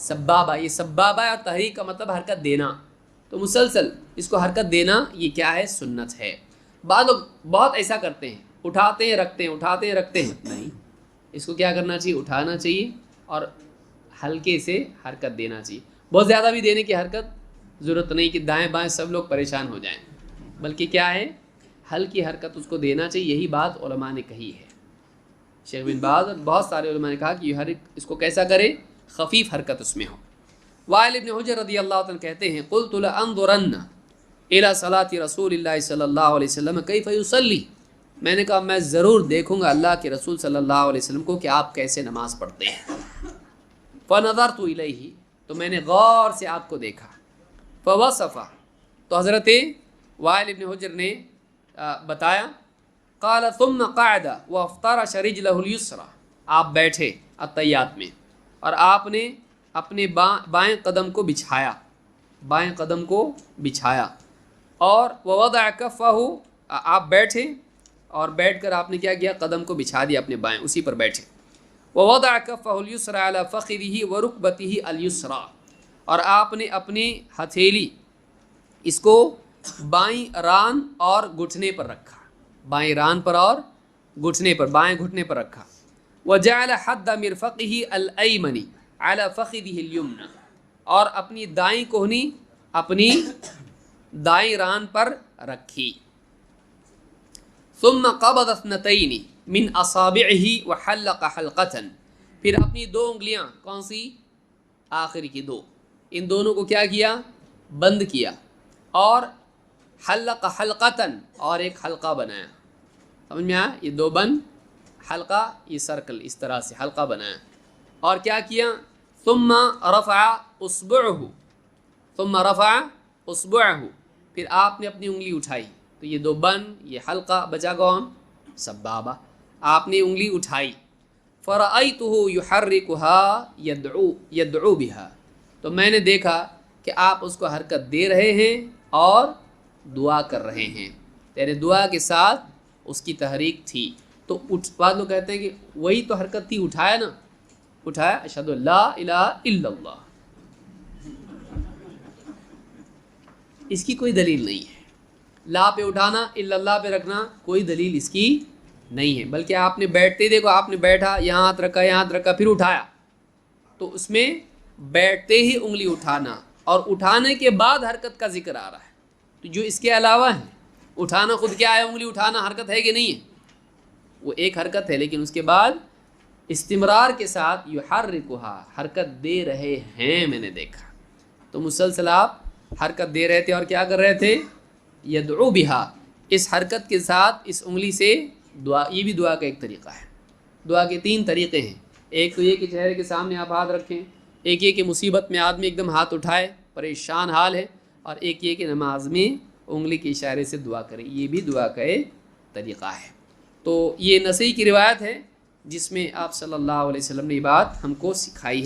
سبابہ، یہ سبابہ اور تحریک کا مطلب حرکت دینا، تو مسلسل اس کو حرکت دینا یہ کیا ہے؟ سنت ہے۔ بعض لوگ بہت ایسا کرتے ہیں، اٹھاتے ہیں رکھتے ہیں، اٹھاتے ہیں رکھتے ہیں، نہیں، اس کو کیا کرنا چاہیے؟ اٹھانا چاہیے اور ہلکے سے حرکت دینا چاہیے۔ بہت زیادہ بھی دینے کی حرکت ضرورت نہیں کہ دائیں بائیں سب لوگ پریشان ہو جائیں، بلکہ کیا ہے؟ ہلکی حرکت اس کو دینا چاہیے۔ یہی بات علماء نے کہی ہے، شیخ بن باز اور بہت سارے علماء نے کہا کہ یہ اس کو کیسا کرے؟ خفیف حرکت اس میں ہو۔ وائل ابن حجر رضی اللہ عنہ کہتے ہیں قلت لانظرن الی صلاۃ رسول اللہ صلی اللہ علیہ وسلم کیف یصلی، میں نے کہا میں ضرور دیکھوں گا اللہ کے رسول صلی اللہ علیہ وسلم کو کہ آپ کیسے نماز پڑھتے ہیں۔ فنظرت الیہ، تو میں نے غور سے آپ کو دیکھا۔ فوصف، تو حضرت وائل ابن حجر نے بتایا، قال ثم قعد وافترش رجلہ الیسری، آپ بیٹھے التحیات میں اور آپ نے اپنے بائیں قدم کو بچھایا، بائیں قدم کو بچھایا، اور ووضع کفہ، آپ بیٹھے اور بیٹھ کر آپ نے کیا کیا؟ قدم کو بچھا دیا اپنے بائیں، اسی پر بیٹھے۔ ووضع کفہ الیسری علی فخذہ ورکبتہ الیسری، اور آپ نے اپنی ہتھیلی اس کو بائیں ران اور گھٹنے پر رکھا، بائیں ران پر اور گھٹنے پر، بائیں گھٹنے پر رکھا۔ وجعل حد مرفقہ الایمن علی فخذہ الیمنی، اور اپنی دائیں کوہنی اپنی دائیں ران پر رکھی۔ ثم قبض اثنتین من اصابعہ وحلق حلقۃ، پھر اپنی دو انگلیاں، کون سی؟ آخر کی دو، ان دونوں کو کیا کیا؟ بند کیا، اور حلق حلقۃ، اور ایک حلقہ بنایا۔ سمجھ میں آیا؟ یہ دو بند، حلقہ، یہ سرکل، اس طرح سے حلقہ بنایا، اور کیا کیا؟ ثم رفع اصبعہ، ثم رفع اصبعہ، پھر آپ نے اپنی انگلی اٹھائی، تو یہ دو بند، یہ حلقہ، بچا کون؟ سبابہ، آپ نے انگلی اٹھائی۔ فرأیتہ یحرکها یدعو بها، تو میں نے دیکھا کہ آپ اس کو حرکت دے رہے ہیں اور دعا کر رہے ہیں، یعنی دعا کے ساتھ اس کی تحریک تھی۔ تو بعض لوگ کہتے ہیں کہ وہی تو حرکت تھی، اٹھایا نا، اٹھایا، اشہد ان لا الہ الا اللہ، اس کی کوئی دلیل نہیں ہے۔ لا پہ اٹھانا، الا اللہ پہ رکھنا، کوئی دلیل اس کی نہیں ہے، بلکہ آپ نے بیٹھتے دیکھو، آپ نے بیٹھا، یہاں ہاتھ رکھا، یہاں ہاتھ رکھا، پھر اٹھایا، تو اس میں بیٹھتے ہی انگلی اٹھانا اور اٹھانے کے بعد حرکت کا ذکر آ رہا ہے۔ تو جو اس کے علاوہ ہے، اٹھانا خود کیا ہے؟ انگلی اٹھانا حرکت ہے کہ نہیں ہے؟ وہ ایک حرکت ہے، لیکن اس کے بعد استمرار کے ساتھ یحرکھا، حرکت دے رہے ہیں، میں نے دیکھا۔ تو مسلسل آپ حرکت دے رہے تھے اور کیا کر رہے تھے؟ یدعو بہا، اس حرکت کے ساتھ اس انگلی سے دعا، یہ بھی دعا کا ایک طریقہ ہے۔ دعا کے تین طریقے ہیں، ایک تو یہ کہ چہرے کے سامنے آپ ہاتھ رکھیں، ایک یہ کہ مصیبت میں آدمی ایک دم ہاتھ اٹھائے، پریشان حال ہے، اور ایک یہ کہ نماز میں انگلی کے اشارے سے دعا کرے، یہ بھی دعا کا ایک طریقہ ہے۔ تو یہ نسائی کی روایت ہے جس میں آپ صلی اللہ علیہ وسلم نے یہ بات ہم کو سکھائی ہے۔